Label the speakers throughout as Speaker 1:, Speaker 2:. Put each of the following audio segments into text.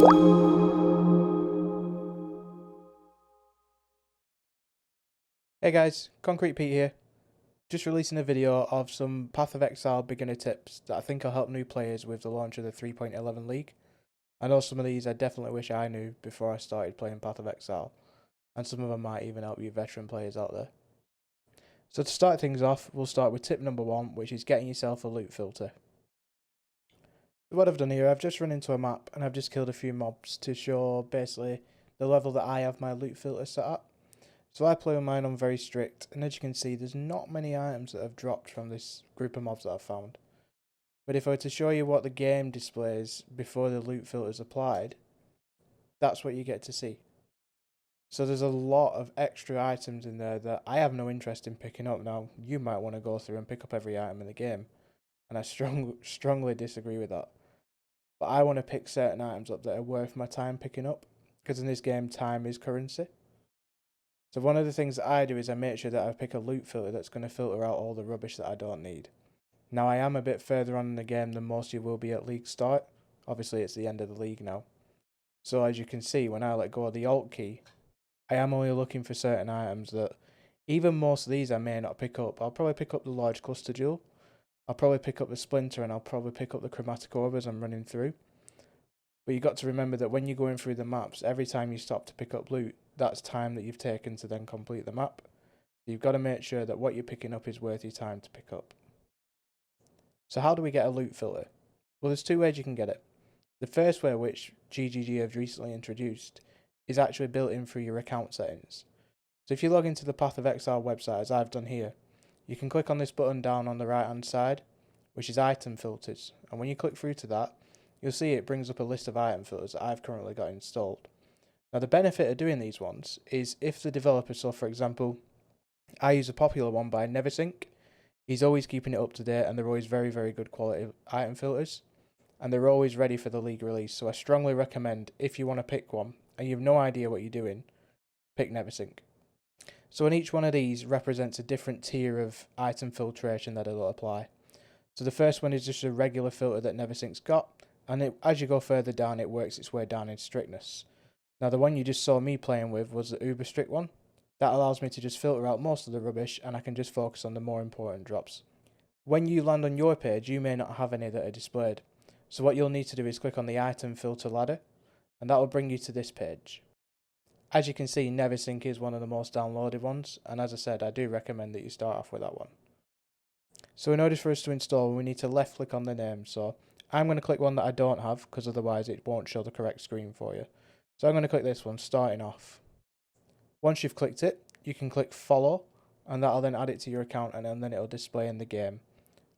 Speaker 1: Hey guys, Concrete Pete here. Just releasing a video of some Path of Exile beginner tips that I think will help new players with the launch of the 3.11 League. I know some of these I definitely wish I knew before I started playing Path of Exile, and some of them might even help you veteran players out there. So to start things off, we'll start with tip number 1, which is getting yourself a loot filter. What I've done here, I've just run into a map and I've just killed a few mobs to show basically the level that I have my loot filter set at. So I play with mine on very strict, and as you can see, there's not many items that have dropped from this group of mobs that I've found. But if I were to show you what the game displays before the loot filter is applied, that's what you get to see. So there's a lot of extra items in there that I have no interest in picking up. Now, you might want to go through and pick up every item in the game, and I strongly disagree with that. But I want to pick certain items up that are worth my time picking up, because in this game, time is currency. So one of the things that I do is I make sure that I pick a loot filter that's going to filter out all the rubbish that I don't need. Now I am a bit further on in the game than most of you will be at league start. Obviously it's the end of the league now. So as you can see, when I let go of the alt key, I am only looking for certain items that even most of these I may not pick up. I'll probably pick up the large cluster jewel. I'll probably pick up the splinter, and I'll probably pick up the chromatic orb as I'm running through. But you've got to remember that when you're going through the maps, every time you stop to pick up loot, that's time that you've taken to then complete the map. You've got to make sure that what you're picking up is worth your time to pick up. So how do we get a loot filter? Well, there's two ways you can get it. The first way, which GGG have recently introduced, is actually built in through your account settings. So if you log into the Path of Exile website, as I've done here, you can click on this button down on the right hand side, which is item filters. And when you click through to that, you'll see it brings up a list of item filters that I've currently got installed. Now the benefit of doing these ones is if the developer, so for example, I use a popular one by Neversink, he's always keeping it up to date and they're always very, very good quality item filters. And they're always ready for the league release, so I strongly recommend, if you want to pick one and you have no idea what you're doing, pick Neversink. So in each one of these represents a different tier of item filtration that it'll apply. So the first one is just a regular filter that Neversink's got, and as you go further down it works its way down in strictness. Now the one you just saw me playing with was the uber strict one. That allows me to just filter out most of the rubbish and I can just focus on the more important drops. When you land on your page, you may not have any that are displayed. So what you'll need to do is click on the item filter ladder, and that will bring you to this page. As you can see, Neversink is one of the most downloaded ones, and as I said, I do recommend that you start off with that one. So in order for us to install, we need to left click on the name. So I'm going to click one that I don't have, because otherwise it won't show the correct screen for you. So I'm going to click this one, starting off. Once you've clicked it, you can click follow, and that'll then add it to your account, and then it'll display in the game.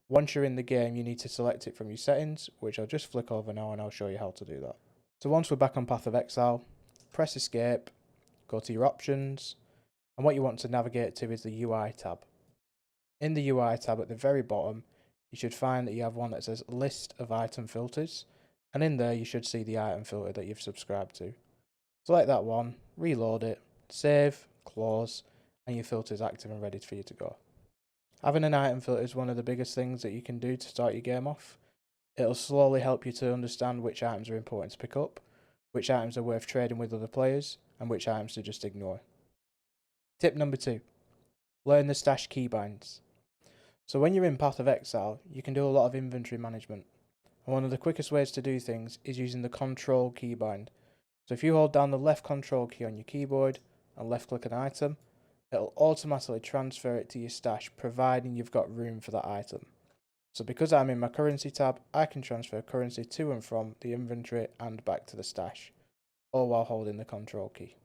Speaker 1: Once you're in the game, you need to select it from your settings, which I'll just flick over now and I'll show you how to do that. So once we're back on Path of Exile, press escape, go to your options, and what you want to navigate to is the UI tab. In the UI tab at the very bottom, you should find that you have one that says list of item filters, and in there you should see the item filter that you've subscribed to. Select that one, reload it, save, close, and your filter is active and ready for you to go. Having an item filter is one of the biggest things that you can do to start your game off. It'll slowly help you to understand which items are important to pick up, which items are worth trading with other players, and which items to just ignore. Tip number 2. Learn the stash keybinds. So when you're in Path of Exile, you can do a lot of inventory management. And one of the quickest ways to do things is using the control keybind. So if you hold down the left control key on your keyboard and left click an item, it'll automatically transfer it to your stash, providing you've got room for that item. So because I'm in my currency tab, I can transfer currency to and from the inventory and back to the stash, all while holding the control key.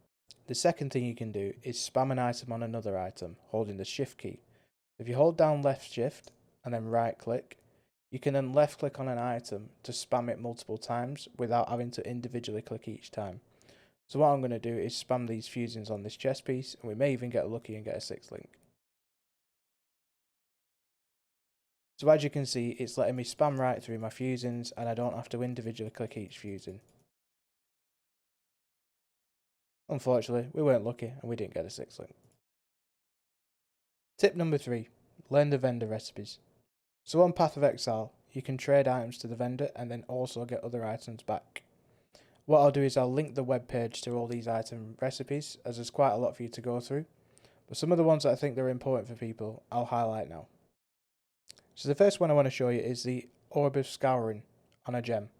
Speaker 1: The second thing you can do is spam an item on another item, holding the shift key. If you hold down left shift and then right click, you can then left click on an item to spam it multiple times without having to individually click each time. So what I'm going to do is spam these fusings on this chest piece, and we may even get lucky and get a 6th link. So as you can see, it's letting me spam right through my fusings and I don't have to individually click each fusing. Unfortunately, we weren't lucky and we didn't get a 6th link. Tip number 3. Learn the vendor recipes. So on Path of Exile, you can trade items to the vendor and then also get other items back. What I'll do is I'll link the web page to all these item recipes, as there's quite a lot for you to go through, but some of the ones that I think they're important for people, I'll highlight now. So the first one I want to show you is the Orb of Scouring on a gem.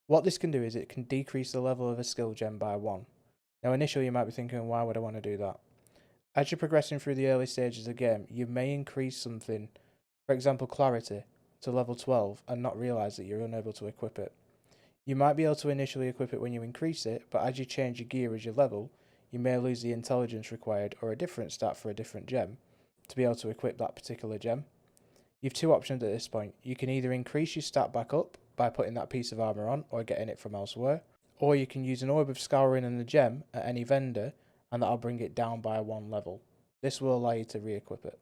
Speaker 1: What this can do is it can decrease the level of a skill gem by 1. Now initially you might be thinking, why would I want to do that? As you're progressing through the early stages of the game, you may increase something, for example Clarity, to level 12 and not realise that you're unable to equip it. You might be able to initially equip it when you increase it, but as you change your gear as you level, you may lose the intelligence required or a different stat for a different gem to be able to equip that particular gem. You've two options at this point. You can either increase your stat back up by putting that piece of armour on or getting it from elsewhere, or you can use an Orb of Scouring and a gem at any vendor and that'll bring it down by 1 level. This will allow you to re-equip it.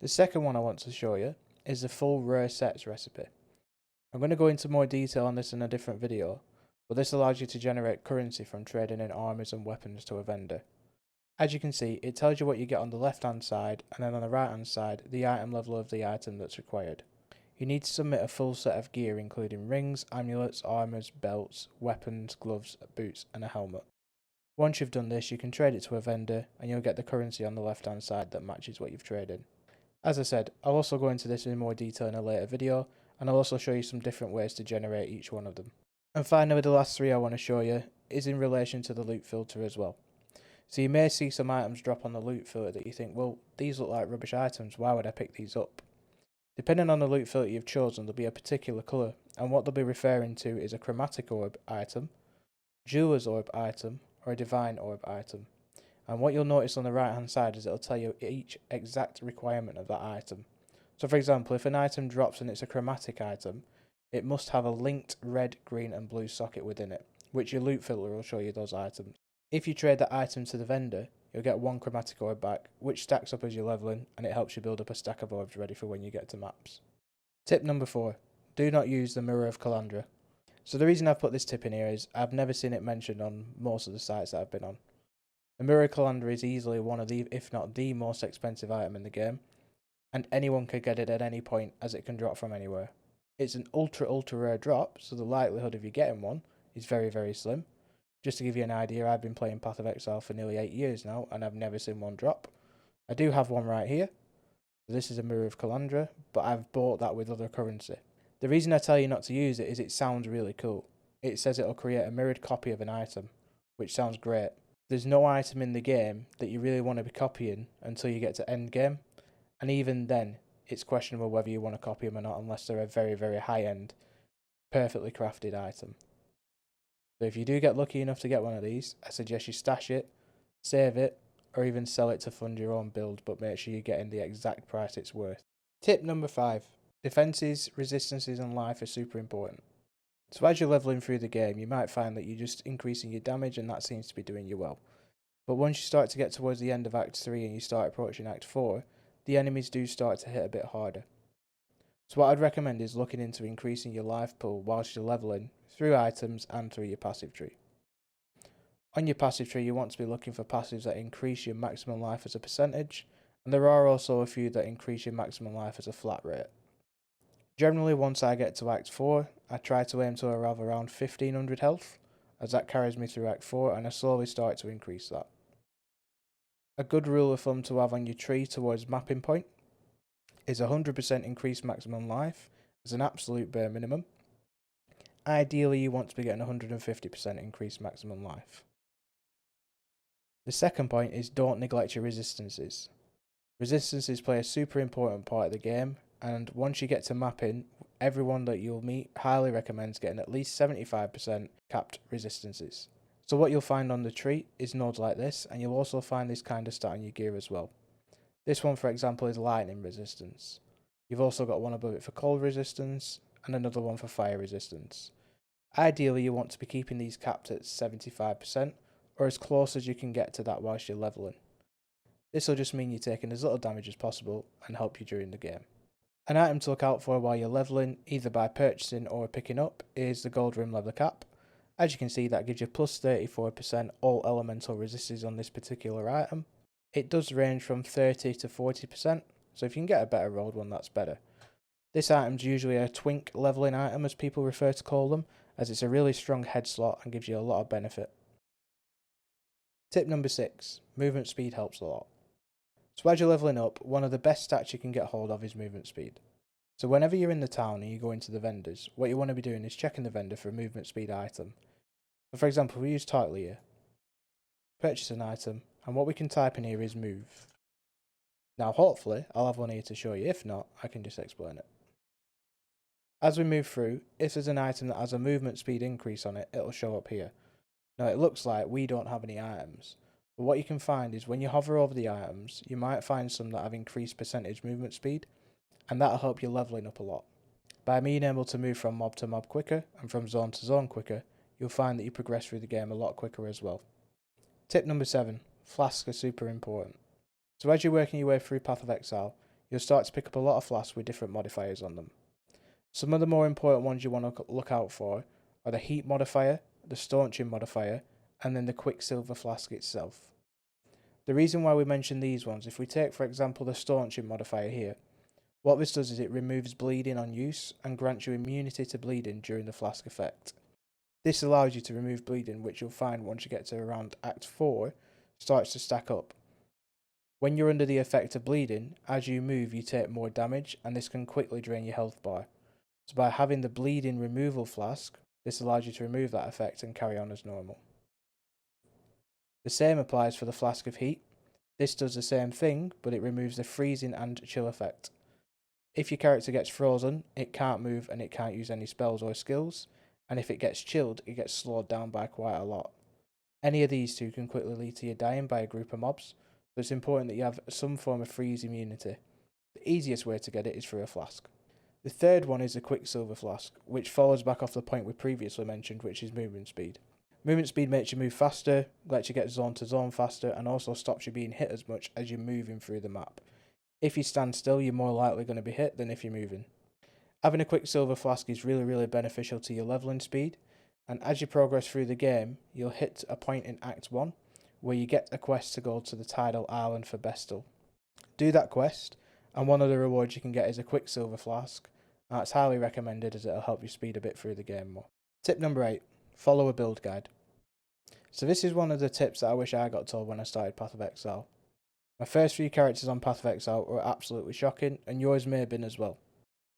Speaker 1: The second one I want to show you is the full rare sets recipe. I'm going to go into more detail on this in a different video, but this allows you to generate currency from trading in armors and weapons to a vendor. As you can see, it tells you what you get on the left hand side, and then on the right hand side, the item level of the item that's required. You need to submit a full set of gear including rings, amulets, armors, belts, weapons, gloves, boots and a helmet. Once you've done this, you can trade it to a vendor and you'll get the currency on the left hand side that matches what you've traded. As I said, I'll also go into this in more detail in a later video, and I'll also show you some different ways to generate each one of them. And finally, the last three I want to show you is in relation to the loot filter as well. So you may see some items drop on the loot filter that you think, well, these look like rubbish items, why would I pick these up? Depending on the loot filter you've chosen, there'll be a particular colour, and what they'll be referring to is a chromatic orb item, jeweler's orb item, or a divine orb item. And what you'll notice on the right hand side is it'll tell you each exact requirement of that item. So for example, if an item drops and it's a chromatic item, it must have a linked red, green and blue socket within it, which your loot filter will show you those items. If you trade that item to the vendor, you'll get 1 chromatic orb back, which stacks up as you're leveling, and it helps you build up a stack of orbs ready for when you get to maps. Tip number 4. Do not use the Mirror of Calandra. So the reason I've put this tip in here is I've never seen it mentioned on most of the sites that I've been on. The Mirror of Calandra is easily one of the, if not the most expensive item in the game, and anyone can get it at any point as it can drop from anywhere. It's an ultra rare drop, so the likelihood of you getting one is very slim. Just to give you an idea, I've been playing Path of Exile for nearly 8 years now and I've never seen one drop. I do have one right here. This is a Mirror of Calandra, but I've bought that with other currency. The reason I tell you not to use it is it sounds really cool. It says it'll create a mirrored copy of an item, which sounds great. There's no item in the game that you really want to be copying until you get to end game, and even then it's questionable whether you want to copy them or not unless they're a very high end, perfectly crafted item. So if you do get lucky enough to get one of these, I suggest you stash it, save it, or even sell it to fund your own build, but make sure you're getting the exact price it's worth. Tip number 5. Defenses, resistances and life are super important. So as you're leveling through the game, you might find that you're just increasing your damage and that seems to be doing you well. But once you start to get towards the end of Act 3 and you start approaching Act 4, the enemies do start to hit a bit harder. So what I'd recommend is looking into increasing your life pool whilst you're leveling through items and through your passive tree. On your passive tree you want to be looking for passives that increase your maximum life as a percentage, and there are also a few that increase your maximum life as a flat rate. Generally, once I get to Act 4, I try to aim to have around 1500 health, as that carries me through Act 4 and I slowly start to increase that. A good rule of thumb to have on your tree towards mapping point is 100% increased maximum life as an absolute bare minimum. Ideally, you want to be getting 150% increased maximum life. The second point is don't neglect your resistances. Resistances play a super important part of the game, and once you get to mapping, everyone that you'll meet highly recommends getting at least 75% capped resistances. So what you'll find on the tree is nodes like this, and you'll also find this kind of stat on your gear as well. This one, for example, is lightning resistance. You've also got one above it for cold resistance, and another one for fire resistance. Ideally, you want to be keeping these capped at 75%, or as close as you can get to that whilst you're leveling. This will just mean you're taking as little damage as possible and help you during the game. An item to look out for while you're leveling, either by purchasing or picking up, is the gold rim level cap. As you can see, that gives you plus 34% all elemental resistances on this particular item. It does range from 30 to 40%, so if you can get a better rolled one, that's better. This item's usually a twink leveling item, as people refer to call them, as it's a really strong head slot and gives you a lot of benefit. Tip number 6, movement speed helps a lot. So as you're leveling up, one of the best stats you can get hold of is movement speed. So whenever you're in the town and you go into the vendors, what you want to be doing is checking the vendor for a movement speed item. So for example, we use title here, purchase an item, and what we can type in here is move. Now hopefully I'll have one here to show you, if not, I can just explain it. As we move through, if there's an item that has a movement speed increase on it, it'll show up here. Now it looks like we don't have any items, but what you can find is when you hover over the items, you might find some that have increased percentage movement speed, and that'll help you leveling up a lot. By being able to move from mob to mob quicker, and from zone to zone quicker, you'll find that you progress through the game a lot quicker as well. Tip number 7, flasks are super important. So as you're working your way through Path of Exile, you'll start to pick up a lot of flasks with different modifiers on them. Some of the more important ones you want to look out for are the heat modifier, the staunching modifier, and then the quicksilver flask itself. The reason why we mention these ones, if we take for example the staunching modifier here, what this does is it removes bleeding on use and grants you immunity to bleeding during the flask effect. This allows you to remove bleeding, which you'll find once you get to around Act 4 starts to stack up. When you're under the effect of bleeding, as you move you take more damage, and this can quickly drain your health bar. So by having the bleeding removal flask, this allows you to remove that effect and carry on as normal. The same applies for the flask of heat. This does the same thing, but it removes the freezing and chill effect. If your character gets frozen, it can't move and it can't use any spells or skills, and if it gets chilled, it gets slowed down by quite a lot. Any of these two can quickly lead to you dying by a group of mobs, so it's important that you have some form of freeze immunity. The easiest way to get it is through a flask. The third one is a quicksilver flask, which follows back off the point we previously mentioned, which is movement speed. Movement speed makes you move faster, lets you get zone to zone faster, and also stops you being hit as much as you're moving through the map. If you stand still, you're more likely going to be hit than if you're moving. Having a quicksilver flask is really beneficial to your leveling speed, and as you progress through the game, you'll hit a point in Act 1 where you get a quest to go to the tidal island for Bestel. Do that quest, and one of the rewards you can get is a quicksilver flask, and that's highly recommended as it'll help you speed a bit through the game more. Tip number 8, follow a build guide. So this is one of the tips that I wish I got told when I started Path of Exile. My first few characters on Path of Exile were absolutely shocking, and yours may have been as well.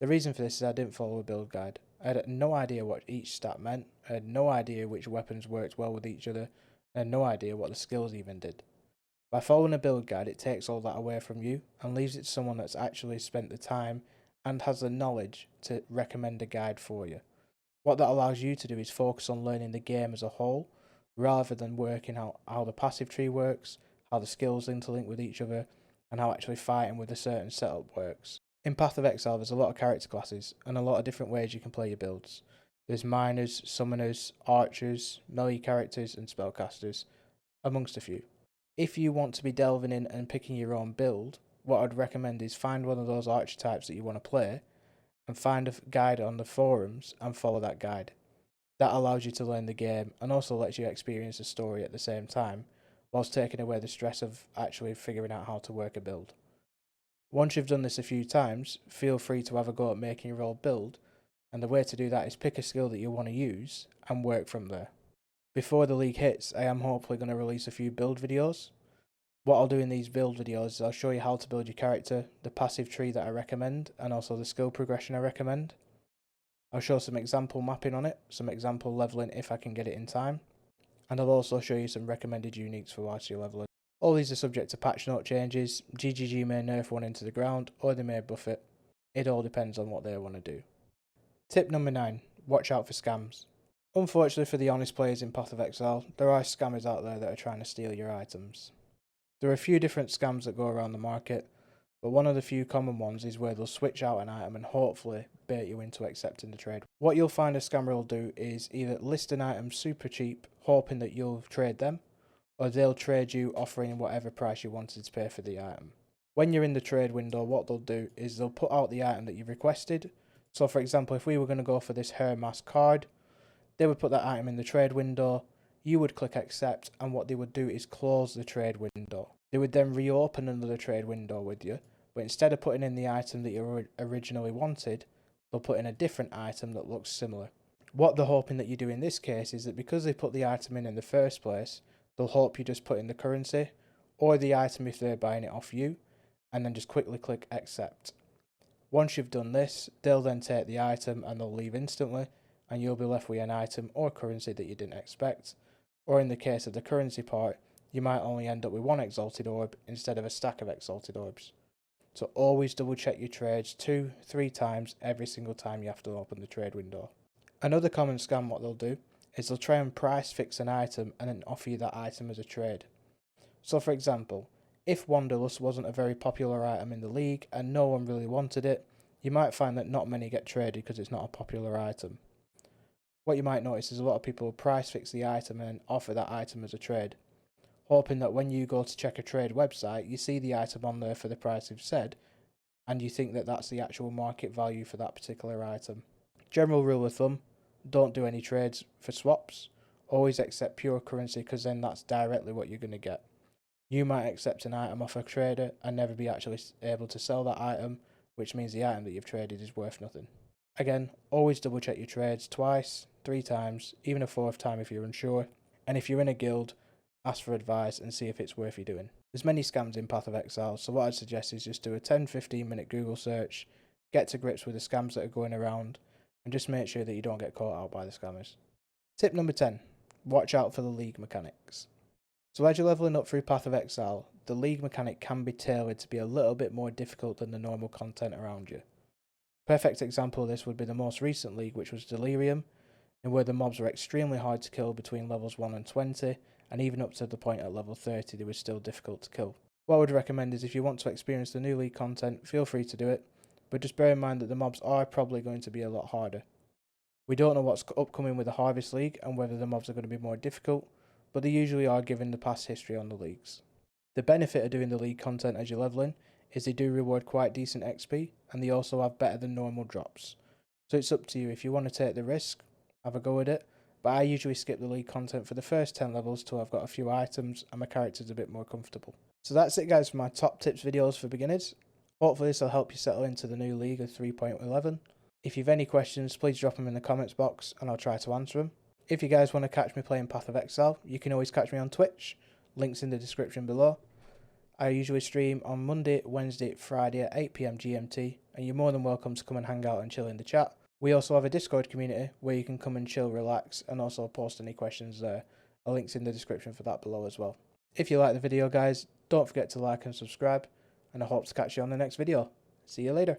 Speaker 1: The reason for this is I didn't follow a build guide. I had no idea what each stat meant, I had no idea which weapons worked well with each other, and had no idea what the skills even did. By following a build guide, it takes all that away from you and leaves it to someone that's actually spent the time and has the knowledge to recommend a guide for you. What that allows you to do is focus on learning the game as a whole, rather than working out how the passive tree works, how the skills interlink with each other, and how actually fighting with a certain setup works. In Path of Exile there's a lot of character classes and a lot of different ways you can play your builds. There's miners, summoners, archers, melee characters and spellcasters, amongst a few. If you want to be delving in and picking your own build, what I'd recommend is find one of those archetypes that you want to play, and find a guide on the forums and follow that guide. That allows you to learn the game and also lets you experience the story at the same time, whilst taking away the stress of actually figuring out how to work a build. Once you've done this a few times, feel free to have a go at making your own build, and the way to do that is pick a skill that you want to use and work from there. Before the league hits, I am hopefully going to release a few build videos. What I'll do in these build videos is I'll show you how to build your character, the passive tree that I recommend, and also the skill progression I recommend. I'll show some example mapping on it, some example leveling if I can get it in time, and I'll also show you some recommended uniques for whilst you're leveling. All these are subject to patch note changes. GGG may nerf one into the ground, or they may buff it. It all depends on what they want to do. Tip number 9, watch out for scams. Unfortunately for the honest players in Path of Exile, there are scammers out there that are trying to steal your items. There are a few different scams that go around the market, but one of the few common ones is where they'll switch out an item and hopefully bait you into accepting the trade. What you'll find a scammer will do is either list an item super cheap, hoping that you'll trade them, or they'll trade you offering whatever price you wanted to pay for the item. When you're in the trade window, what they'll do is they'll put out the item that you've requested. So for example, if we were going to go for this hair mask card, they would put that item in the trade window, you would click accept, and what they would do is close the trade window. They would then reopen another trade window with you, but instead of putting in the item that you originally wanted, they'll put in a different item that looks similar. What they're hoping that you do in this case is that because they put the item in the first place, they'll hope you just put in the currency or the item if they're buying it off you, and then just quickly click accept. Once you've done this, they'll then take the item and they'll leave instantly, and you'll be left with an item or currency that you didn't expect. Or in the case of the currency part, you might only end up with one exalted orb instead of a stack of exalted orbs. So always double check your trades 2-3 times every single time you have to open the trade window. Another common scam what they'll do is they'll try and price fix an item and then offer you that item as a trade. So for example, if Wanderlust wasn't a very popular item in the league and no one really wanted it, you might find that not many get traded because it's not a popular item. What you might notice is a lot of people price fix the item and offer that item as a trade, hoping that when you go to check a trade website, you see the item on there for the price you've said, and you think that that's the actual market value for that particular item. General rule of thumb, don't do any trades for swaps, always accept pure currency because then that's directly what you're going to get. You might accept an item off a trader and never be actually able to sell that item, which means the item that you've traded is worth nothing. Again, always double check your trades twice, 3 times, even a 4th time if you're unsure, and if you're in a guild, ask for advice and see if it's worth you doing. There's many scams in Path of Exile, so what I'd suggest is just do a 10-15 minute Google search, get to grips with the scams that are going around, and just make sure that you don't get caught out by the scammers. Tip number 10, watch out for the league mechanics. So as you're leveling up through Path of Exile, the league mechanic can be tailored to be a little bit more difficult than the normal content around you. Perfect example of this would be the most recent league, which was Delirium, and where the mobs were extremely hard to kill between levels 1 and 20, and even up to the point at level 30 they were still difficult to kill. What I would recommend is if you want to experience the new league content, feel free to do it, but just bear in mind that the mobs are probably going to be a lot harder. We don't know what's upcoming with the Harvest League and whether the mobs are going to be more difficult, but they usually are given the past history on the leagues. The benefit of doing the league content as you're leveling is they do reward quite decent XP, and they also have better than normal drops. So it's up to you if you want to take the risk, have a go at it, but I usually skip the league content for the first 10 levels till I've got a few items and my character's a bit more comfortable. So that's it guys for my top tips videos for beginners. Hopefully this will help you settle into the new league of 3.11. If you've any questions, please drop them in the comments box and I'll try to answer them. If you guys want to catch me playing Path of Exile, you can always catch me on Twitch, links in the description below. I usually stream on Monday, Wednesday, Friday at 8 PM GMT, and you're more than welcome to come and hang out and chill in the chat. We also have a Discord community where you can come and chill, relax, and also post any questions there. A link's in the description for that below as well. If you like the video guys, don't forget to like and subscribe, and I hope to catch you on the next video. See you later.